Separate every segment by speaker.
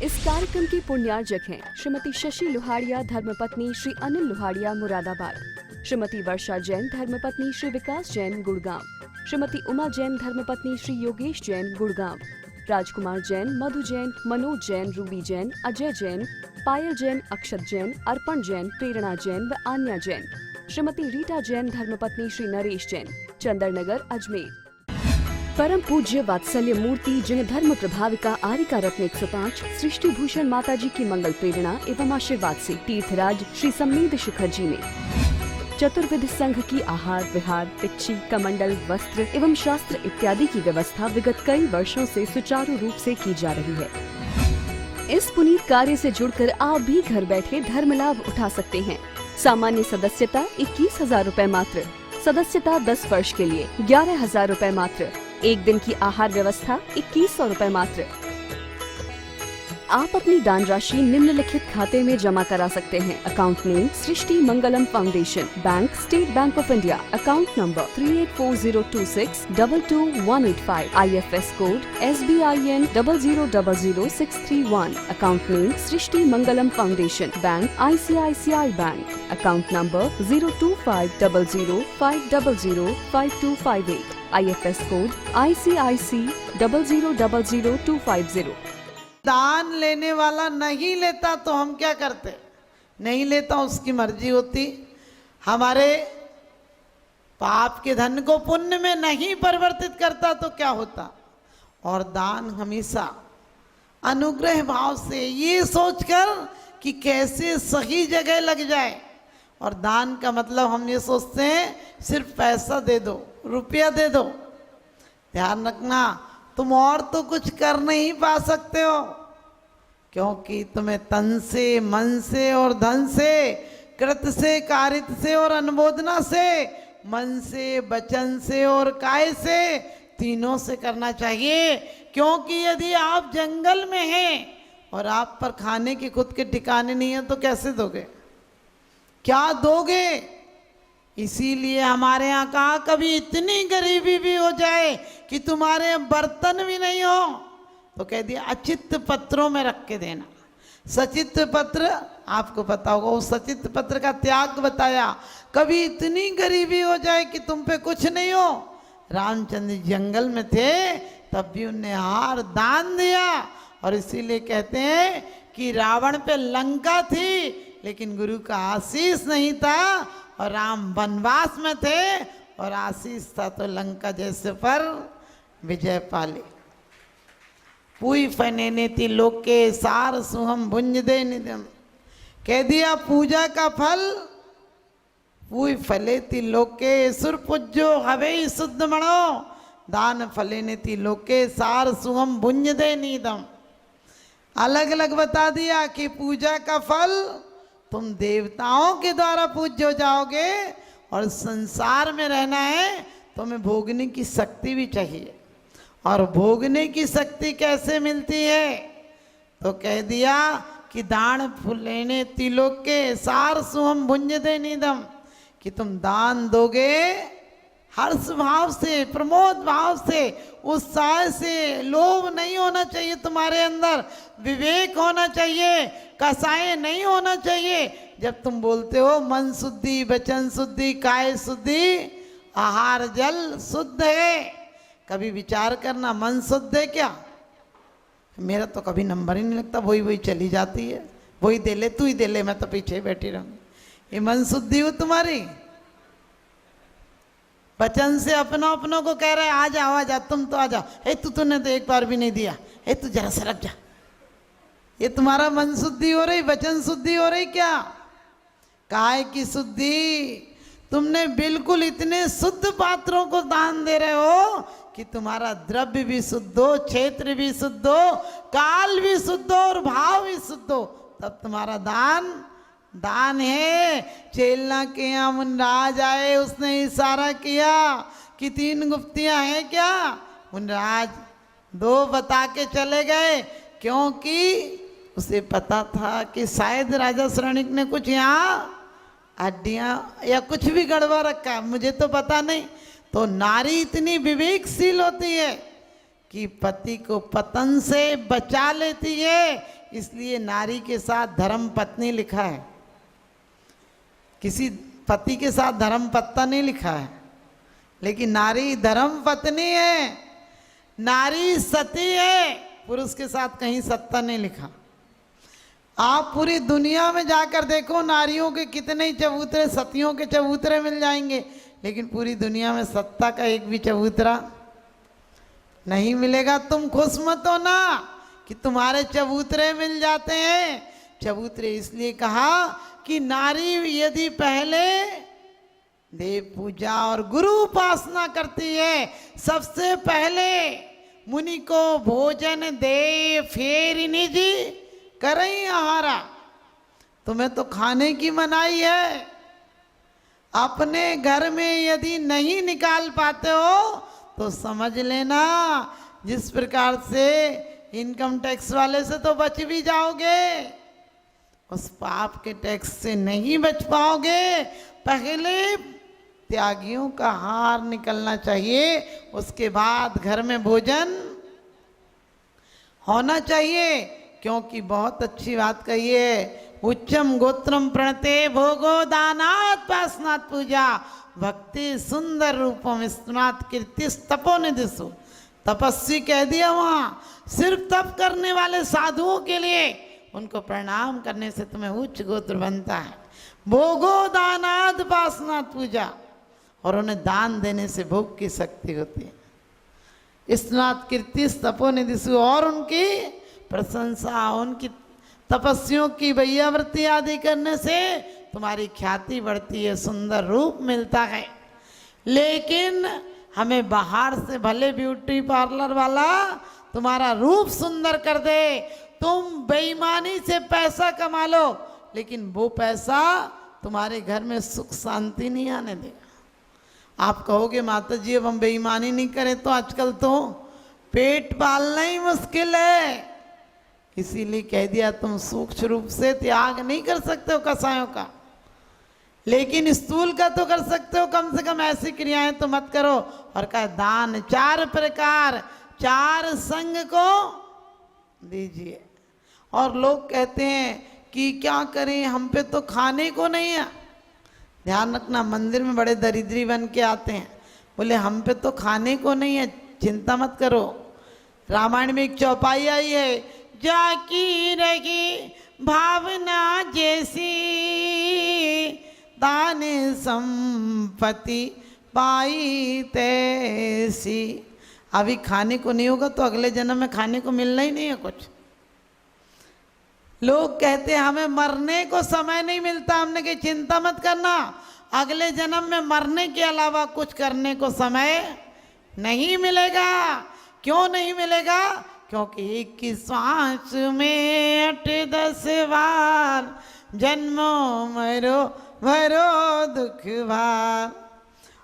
Speaker 1: इस कार्यक्रम के पुण्यार्जक हैं श्रीमती शशि लोहाड़िया धर्मपत्नी श्री अनिल लोहाड़िया मुरादाबाद, श्रीमती वर्षा जैन धर्मपत्नी श्री विकास जैन गुड़गांव, श्रीमती उमा जैन धर्मपत्नी श्री योगेश जैन गुड़गांव, राजकुमार जैन, मधु जैन, मनोज जैन, रूबी जैन, अजय जैन, पायल जैन, अक्षत जैन, अर्पण जैन, प्रेरणा जैन व आन्या जैन, श्रीमती रीटा जैन धर्मपत्नी श्री नरेश जैन, चंदरनगर अजमेर। परम पूज्य वात्सल्य मूर्ति जिन्हें धर्म प्रभाविका आरिका रत्न 105 सृष्टि भूषण माता जी की मंगल प्रेरणा एवं आशीर्वाद से तीर्थराज श्री सम्मेद शिखर जी में चतुर्विध संघ की आहार विहार, पिच्छी, कमंडल, वस्त्र एवं शास्त्र इत्यादि की व्यवस्था विगत कई वर्षों से सुचारू रूप से की जा रही है। इस पुनीत कार्य से जुड़कर आप भी घर बैठे धर्म लाभ उठा सकते हैं। सामान्य सदस्यता 21,000 रूपए मात्र, सदस्यता 10 वर्ष के लिए 11,000 रूपए मात्र, एक दिन की आहार व्यवस्था 2100 रूपए मात्र। आप अपनी दान राशि निम्नलिखित खाते में जमा करा सकते हैं। Account name Srishti Mangalam foundation, bank state bank of India, account number 384026222185, IFS code SBIN 0000631, account name Srishti Mangalam foundation, bank ICICI bank, account number 02500500528, IFS code ICIC 0000250।
Speaker 2: दान लेने वाला नहीं लेता तो हम क्या करते? नहीं लेता, उसकी मर्जी होती। हमारे पाप के धन को पुण्य में नहीं परिवर्तित करता तो क्या होता? और दान हमेशा अनुग्रह भाव से, ये सोचकर कि कैसे सही जगह लग जाए। और दान का मतलब हम ये सोचते हैं सिर्फ पैसा दे दो, रुपया दे दो। ध्यान रखना, तुम और तो कुछ कर नहीं पा सकते हो, क्योंकि तुम्हें तन से, मन से और धन से, कृत से, कारित से और अनुमोदना से, मन से, वचन से और काय से, तीनों से करना चाहिए। क्योंकि यदि आप जंगल में हैं और आप पर खाने के खुद के ठिकाने नहीं है तो कैसे दोगे? क्या दोगे? इसीलिए हमारे यहाँ कहा कभी इतनी गरीबी भी हो जाए कि तुम्हारे बर्तन भी नहीं हो तो कह दिया अचित्त पत्रों में रख के देना। सचित्त पत्र आपको पता होगा, उस सचित्त पत्र का त्याग बताया। कभी इतनी गरीबी हो जाए कि तुम पे कुछ नहीं हो। रामचंद्र जंगल में थे तब भी उन्हें हार दान दिया। और इसीलिए कहते हैं कि रावण पे लंका थी लेकिन गुरु का आशीष नहीं था, और राम वनवास में थे और आशीष था तो लंका जैसे पर विजय पाली। पुई फनेनेति लोके सार सुहम भुंज दे निदम, कह दिया पूजा का फल पुई फलेति लोके सुर पूज्यो हवे शुद्ध मणो, दान फलेनेति लोके सार सुहम भुंज दे निदम। अलग अलग बता दिया कि पूजा का फल तुम देवताओं के द्वारा पूज्य हो जाओगे, और संसार में रहना है तो हमें भोगने की शक्ति भी चाहिए। और भोगने की शक्ति कैसे मिलती है? तो कह दिया कि दान फुलेने तिलोक के सार सुहम भुंज दे निदम, कि तुम दान दोगे हर्ष भाव से, प्रमोद भाव से, उत्साह से। लोभ नहीं होना चाहिए तुम्हारे अंदर, विवेक होना चाहिए, कसाय नहीं होना चाहिए। जब तुम बोलते हो मन शुद्धि, वचन शुद्धि, काय शुद्धि, आहार जल शुद्ध है। कभी विचार करना मन शुद्ध है क्या? मेरा तो कभी नंबर ही नहीं लगता, वही वही चली जाती है, वही दे ले, तू ही दे ले, मैं तो पीछे बैठी रहूंगी। ये मन शुद्धि हो तुम्हारी? वचन से अपनों को कह रहे आ जाओ, आ जा, तुम तो आ जाओ। तूने तो एक बार भी नहीं दिया, तू जरा सरक जा। ये तुम्हारा मन शुद्धि हो रही, वचन शुद्धि हो रही क्या? काय की शुद्धि? तुमने बिल्कुल इतने शुद्ध पात्रों को दान दे रहे हो कि तुम्हारा द्रव्य भी शुद्ध हो, क्षेत्र भी शुद्ध हो, काल भी शुद्ध हो और भाव भी शुद्ध हो, तब तुम्हारा दान दान है। चेलना के यहाँ मुनराज आए, उसने इशारा किया कि 3 गुप्तियां हैं क्या? मुनराज 2 बता के चले गए, क्योंकि उसे पता था कि शायद राजा श्रवणिक ने कुछ यहाँ हड्डियाँ या कुछ भी गड़बड़ रखा है, मुझे तो पता नहीं। तो नारी इतनी विवेकशील होती है कि पति को पतन से बचा लेती है, इसलिए नारी के साथ धर्म पत्नी लिखा है, किसी पति के साथ धर्म पत्ता नहीं लिखा है। लेकिन नारी धर्म पत्नी है, नारी सती है, पुरुष के साथ कहीं सत्ता नहीं लिखा। आप पूरी दुनिया में जाकर देखो, नारियों के कितने ही चबूतरे, सतियों के चबूतरे मिल जाएंगे, लेकिन पूरी दुनिया में सत्ता का एक भी चबूतरा नहीं मिलेगा। तुम खुश मत हो ना कि तुम्हारे चबूतरे मिल जाते हैं। चबूतरे इसलिए कहा कि नारी यदि पहले देव पूजा और गुरु उपासना करती है, सबसे पहले मुनि को भोजन दे, फिर निज करें आहारा। तुम्हें तो खाने की मनाही है, अपने घर में यदि नहीं निकाल पाते हो तो समझ लेना जिस प्रकार से इनकम टैक्स वाले से तो बच भी जाओगे, उस पाप के टैक्स से नहीं बच पाओगे। पहले त्यागियों का हार निकलना चाहिए, उसके बाद घर में भोजन होना चाहिए। क्योंकि बहुत अच्छी बात कही है, उच्चम गोत्रम प्रणते भोगो दानात् पासनात् पूजा भक्ति सुंदर रूपम स्नात कीर्ति तपो निधिसु। तपस्वी कह दिया वहाँ, सिर्फ तप करने वाले साधुओं के लिए, उनको प्रणाम करने से तुम्हें उच्च गोत्र बनता है। भोगो दानात् पासनात् पूजा, और उन्हें दान देने से भोग की शक्ति होती है। स्नात कीर्ति तपो निधिसु, और उनकी प्रशंसा, उनकी तपस्वियों की वैयावृत्ति आदि करने से तुम्हारी ख्याति बढ़ती है, सुंदर रूप मिलता है। लेकिन हमें बाहर से भले ब्यूटी पार्लर वाला तुम्हारा रूप सुंदर कर दे, तुम बेईमानी से पैसा कमा लो, लेकिन वो पैसा तुम्हारे घर में सुख शांति नहीं आने देगा। आप कहोगे माता जी अब हम बेईमानी नहीं करें, तो आजकल तो पेट पालना ही मुश्किल है, इसीलिए कह दिया तुम सूक्ष्म रूप से त्याग नहीं कर सकते हो कसायों का, लेकिन स्थूल का तो कर सकते हो। कम से कम ऐसी क्रियाएं तो मत करो। और कहा दान 4 प्रकार 4 संग को दीजिए। और लोग कहते हैं कि क्या करें, हम पे तो खाने को नहीं है। ध्यान रखना, मंदिर में बड़े दरिद्री बन के आते हैं, बोले हम पे तो खाने को नहीं है। चिंता मत करो, रामायण में एक चौपाई आई है, जाकी रही भावना जैसी दान संपत्ति पाई तैसी। अभी खाने को नहीं होगा तो अगले जन्म में खाने को मिलना ही नहीं है कुछ। लोग कहते हैं हमें मरने को समय नहीं मिलता, हमने कही चिंता मत करना, अगले जन्म में मरने के अलावा कुछ करने को समय नहीं मिलेगा। क्यों नहीं मिलेगा? क्योंकि एक की सांस में 8-10 बार जन्मो मरो भरो दुख भार।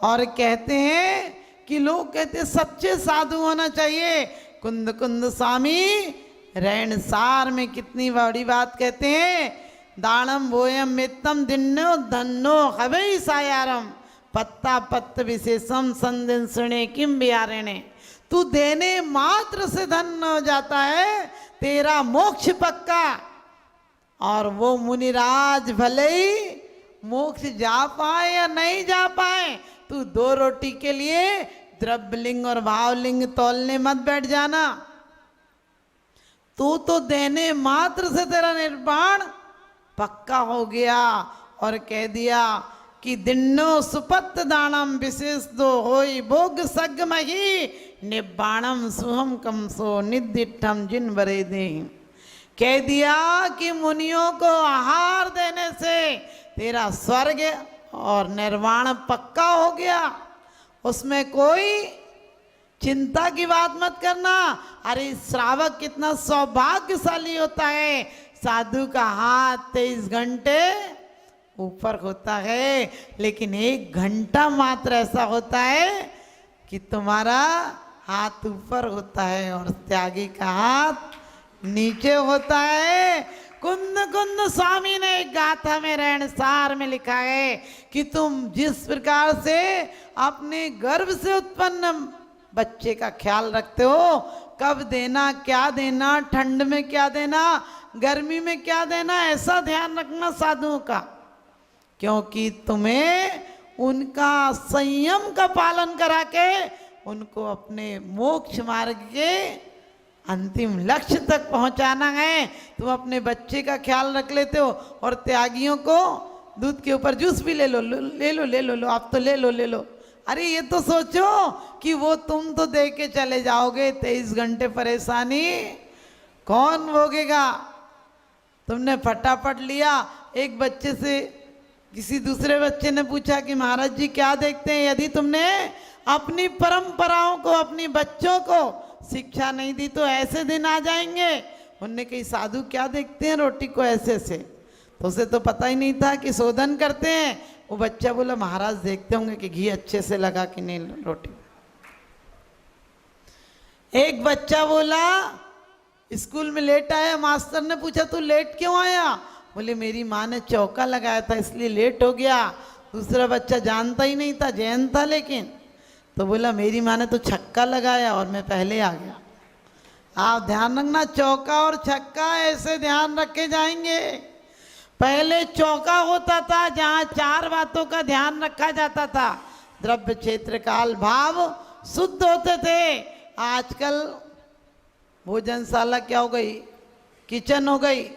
Speaker 2: और कहते हैं कि लोग कहते हैं सच्चे साधु होना चाहिए। कुंद कुंद स्वामी रैणसार में कितनी बड़ी बात कहते हैं, दानम वोयम मित्तम दिन्नो धन्नो हवै सायारम पत्ता पत्त विशेषम संदिन सुने किम बिहारेणे। तू देने मात्र से धन हो जाता है, तेरा मोक्ष पक्का। और वो मुनिराज भले ही मोक्ष जा पाए या नहीं जा पाए, तू 2 रोटी के लिए द्रव्यलिंग और भावलिंग तोलने मत बैठ जाना। तू तो देने मात्र से तेरा निर्वाण पक्का हो गया। और कह दिया कि दिन्नो सुपत्त दानम विशेष दो होई भोग सगमही निब्बाणम सुहम कमसो निदिठम जिन बरे दे। कह दिया कि मुनियों को आहार देने से तेरा स्वर्ग और निर्वाण पक्का हो गया, उसमें कोई चिंता की बात मत करना। अरे श्रावक कितना सौभाग्यशाली होता है, साधु का हाथ 23 घंटे ऊपर होता है, लेकिन 1 घंटा मात्र ऐसा होता है कि तुम्हारा हाथ ऊपर होता है और त्यागी का हाथ नीचे होता है। कुंद कुंद स्वामी ने एक गाथा में रैणसार में लिखा है कि तुम जिस प्रकार से अपने गर्भ से उत्पन्न बच्चे का ख्याल रखते हो, कब देना क्या देना, ठंड में क्या देना, गर्मी में क्या देना, ऐसा ध्यान रखना साधुओं का, क्योंकि तुम्हें उनका संयम का पालन करा के उनको अपने मोक्ष मार्ग के अंतिम लक्ष्य तक पहुंचाना है। तुम अपने बच्चे का ख्याल रख लेते हो और त्यागियों को दूध के ऊपर जूस भी ले लो, लो आप तो ले लो। अरे ये तो सोचो कि वो तुम तो दे के चले जाओगे, 23 घंटे परेशानी कौन भोगेगा। तुमने फटाफट लिया। एक बच्चे से किसी दूसरे बच्चे ने पूछा कि महाराज जी क्या देखते हैं, यदि तुमने अपनी परंपराओं को, अपनी बच्चों को शिक्षा नहीं दी तो ऐसे दिन आ जाएंगे। उनने कही साधु क्या देखते हैं रोटी को ऐसे से, तो उसे तो पता ही नहीं था कि शोधन करते हैं। वो बच्चा बोला महाराज देखते होंगे कि घी अच्छे से लगा कि नहीं रोटी। एक बच्चा बोला स्कूल में लेट आया, मास्टर ने पूछा तू लेट क्यों आया, बोले मेरी माँ ने चौका लगाया था इसलिए लेट हो गया। दूसरा बच्चा जानता ही नहीं था, जैन था लेकिन, तो बोला मेरी माँ ने तो छक्का लगाया और मैं पहले आ गया। आप ध्यान रखना, चौका और छक्का ऐसे ध्यान रखे जाएंगे। पहले चौका होता था जहाँ 4 बातों का ध्यान रखा जाता था, द्रव्य क्षेत्र काल भाव शुद्ध होते थे। आजकल भोजनशाला क्या हो गई, किचन हो गई,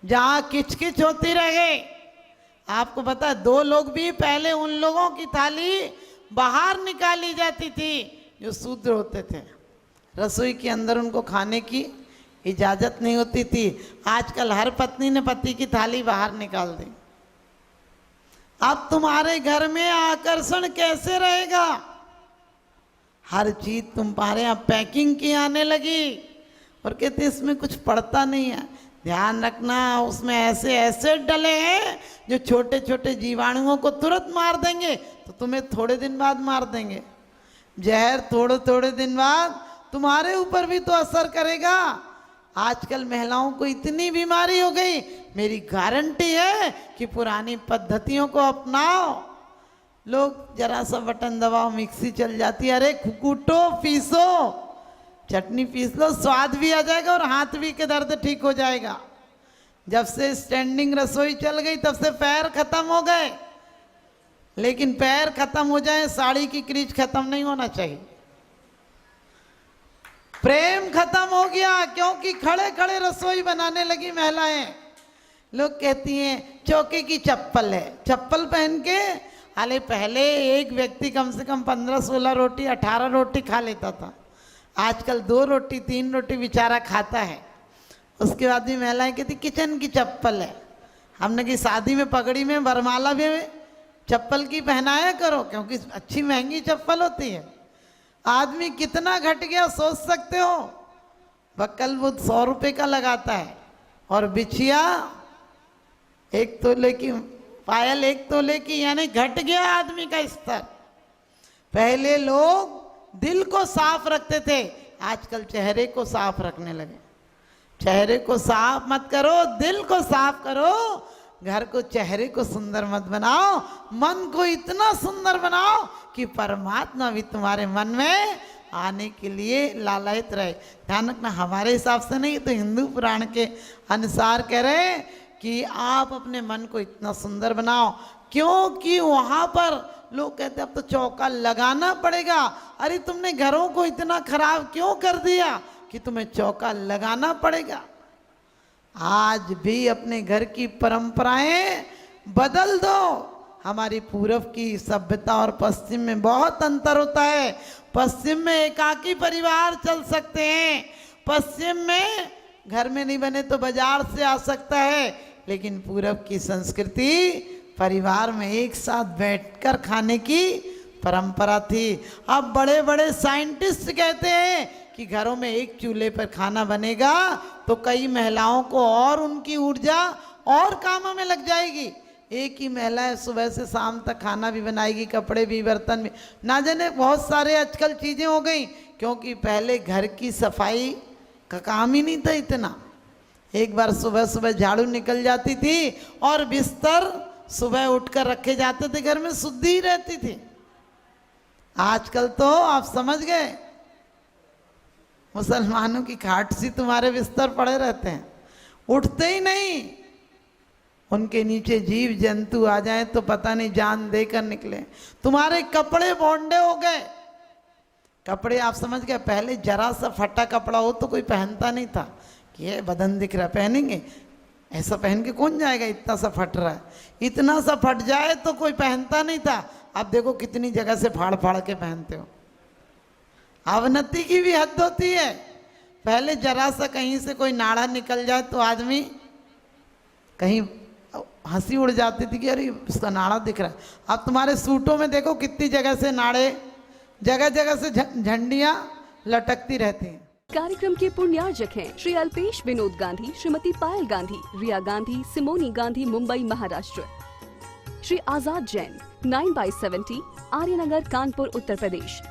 Speaker 2: जहाँ किचकिच होती रह गई। आपको पता है 2 लोग भी पहले उन लोगों की थाली बाहर निकाली जाती थी जो शूद्र होते थे, रसोई के अंदर उनको खाने की इजाजत नहीं होती थी। आजकल हर पत्नी ने पति की थाली बाहर निकाल दी। अब तुम्हारे घर में आकर्षण कैसे रहेगा, हर चीज तुम्हारे यहाँ पैकिंग की आने लगी और कहते इसमें कुछ पड़ता नहीं है। ध्यान रखना उसमें ऐसे एसिड डले हैं जो छोटे छोटे जीवाणुओं को तुरंत मार देंगे, तो तुम्हें थोड़े दिन बाद मार देंगे। जहर थोड़े थोड़े दिन बाद तुम्हारे ऊपर भी तो असर करेगा। आजकल महिलाओं को इतनी बीमारी हो गई, मेरी गारंटी है कि पुरानी पद्धतियों को अपनाओ। लोग जरा सा बटन दबाओ मिक्सी चल जाती है, अरे कूटो पीसो, चटनी पीस लो, स्वाद भी आ जाएगा और हाथ भी के दर्द ठीक हो जाएगा। जब से स्टैंडिंग रसोई चल गई तब से पैर खत्म हो गए, लेकिन पैर खत्म हो जाए साड़ी की क्रीज खत्म नहीं होना चाहिए। प्रेम खत्म हो गया क्योंकि खड़े खड़े रसोई बनाने लगी महिलाएं। लोग कहती हैं चौके की चप्पल है, चप्पल पहन के, हाले पहले एक व्यक्ति कम से कम 15-16 रोटी 18 रोटी खा लेता था, आजकल 2 रोटी 3 रोटी बेचारा खाता है। उसके बाद भी महिलाएं कहती किचन की चप्पल है। हमने की शादी में पगड़ी में वरमाला में चप्पल की पहनाया करो, क्योंकि अच्छी महंगी चप्पल होती है। आदमी कितना घट गया सोच सकते हो, बक्कल बुद्ध 100 रुपये का लगाता है और बिछिया 1 तोले की, पायल 1 तोले की, यानी घट गया आदमी का स्तर। पहले लोग दिल को साफ रखते थे, आजकल चेहरे को साफ रखने लगे। चेहरे को साफ मत करो, दिल को साफ करो। घर को, चेहरे को सुंदर मत बनाओ, मन को इतना सुंदर बनाओ कि परमात्मा भी तुम्हारे मन में आने के लिए लालायित रहे। ध्यान रखना, हमारे हिसाब से नहीं तो हिंदू पुराण के अनुसार कह रहे हैं कि आप अपने मन को इतना सुंदर बनाओ, क्योंकि वहाँ पर लोग कहते अब तो चौका लगाना पड़ेगा। अरे तुमने घरों को इतना खराब क्यों कर दिया कि तुम्हें चौका लगाना पड़ेगा। आज भी अपने घर की परंपराएं बदल दो। हमारी पूर्व की सभ्यता और पश्चिम में बहुत अंतर होता है। पश्चिम में एकाकी परिवार चल सकते हैं, पश्चिम में घर में नहीं बने तो बाजार से आ सकता है, लेकिन पूर्व की संस्कृति परिवार में एक साथ बैठकर खाने की परंपरा थी। अब बड़े बड़े साइंटिस्ट कहते हैं कि घरों में एक चूल्हे पर खाना बनेगा तो कई महिलाओं को और उनकी ऊर्जा और कामों में लग जाएगी। एक ही महिला सुबह से शाम तक खाना भी बनाएगी, कपड़े भी, बर्तन भी, ना जाने बहुत सारे आजकल चीज़ें हो गई, क्योंकि पहले घर की सफाई का काम ही नहीं था इतना। एक बार सुबह सुबह झाड़ू निकल जाती थी और बिस्तर सुबह उठकर रखे जाते थे, घर में शुद्धि ही रहती थी। आजकल तो आप समझ गए, मुसलमानों की खाट सी तुम्हारे बिस्तर पड़े रहते हैं, उठते ही नहीं। उनके नीचे जीव जंतु आ जाए तो पता नहीं जान देकर निकले। तुम्हारे कपड़े बोंडे हो गए। कपड़े आप समझ गए, पहले जरा सा फटा कपड़ा हो तो कोई पहनता नहीं था कि ये बदन दिख रहा पहनेंगे, ऐसा पहन के कौन जाएगा, इतना सा फट रहा है। इतना सा फट जाए तो कोई पहनता नहीं था। अब देखो कितनी जगह से फाड़ फाड़ के पहनते हो। अवनति की भी हद होती है। पहले जरा सा कहीं से कोई नाड़ा निकल जाए तो आदमी कहीं हंसी उड़ जाती थी कि अरे उसका नाड़ा दिख रहा है। अब तुम्हारे सूटों में देखो कितनी जगह से नाड़े, जगह जगह से झंडियां लटकती रहती हैं।
Speaker 1: कार्यक्रम के पुण्यार्जक हैं श्री अल्पेश विनोद गांधी, श्रीमती पायल गांधी, रिया गांधी, सिमोनी गांधी, मुंबई महाराष्ट्र। श्री आजाद जैन 9/70 आर्यनगर, कानपुर, उत्तर प्रदेश।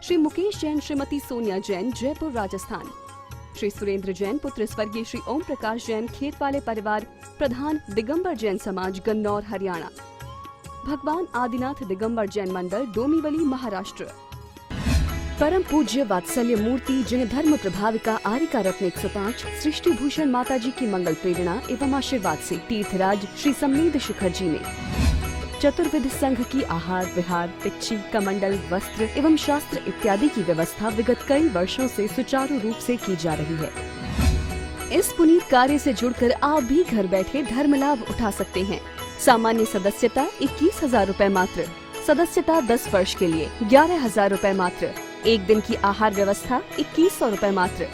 Speaker 1: श्री मुकेश जैन, श्रीमती सोनिया जैन, जयपुर, राजस्थान। श्री सुरेंद्र जैन पुत्र स्वर्गीय श्री ओम प्रकाश जैन, खेत वाले परिवार, प्रधान दिगंबर जैन समाज, गन्नौर, हरियाणा। भगवान आदिनाथ दिगंबर जैन मंडल, डोमीवली, महाराष्ट्र। परम पूज्य वात्सल्य मूर्ति जिन्हें धर्म प्रभाविका आरिका रत्न 105 सृष्टि भूषण माता जी की मंगल प्रेरणा एवं आशीर्वाद से तीर्थराज श्री सम्मेद शिखर जी ने चतुर्विध संघ की आहार विहार, पिच्ची, कमंडल, वस्त्र एवं शास्त्र इत्यादि की व्यवस्था विगत कई वर्षों से सुचारू रूप से की जा रही है। इस पुनीत कार्य से जुड़कर आप भी घर बैठे धर्म लाभ उठा सकते हैं। सामान्य सदस्यता 21,000 रूपए मात्र, सदस्यता 10 वर्ष के लिए 11,000 रूपए मात्र, एक दिन की आहार व्यवस्था 2100 रूपए मात्र।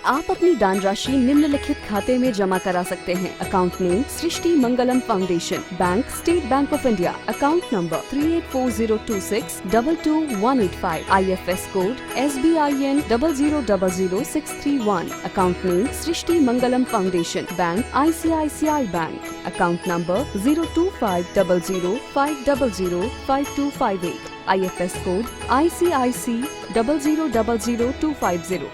Speaker 1: आप अपनी दान राशि निम्नलिखित खाते में जमा करा सकते हैं। Account name Srishti Mangalam foundation, bank state bank of India, account number 384026222185, IFS code SBIN 0000631, account name Srishti Mangalam foundation, bank ICICI bank, account number 0250050052258, IFS code ICIC 0000250,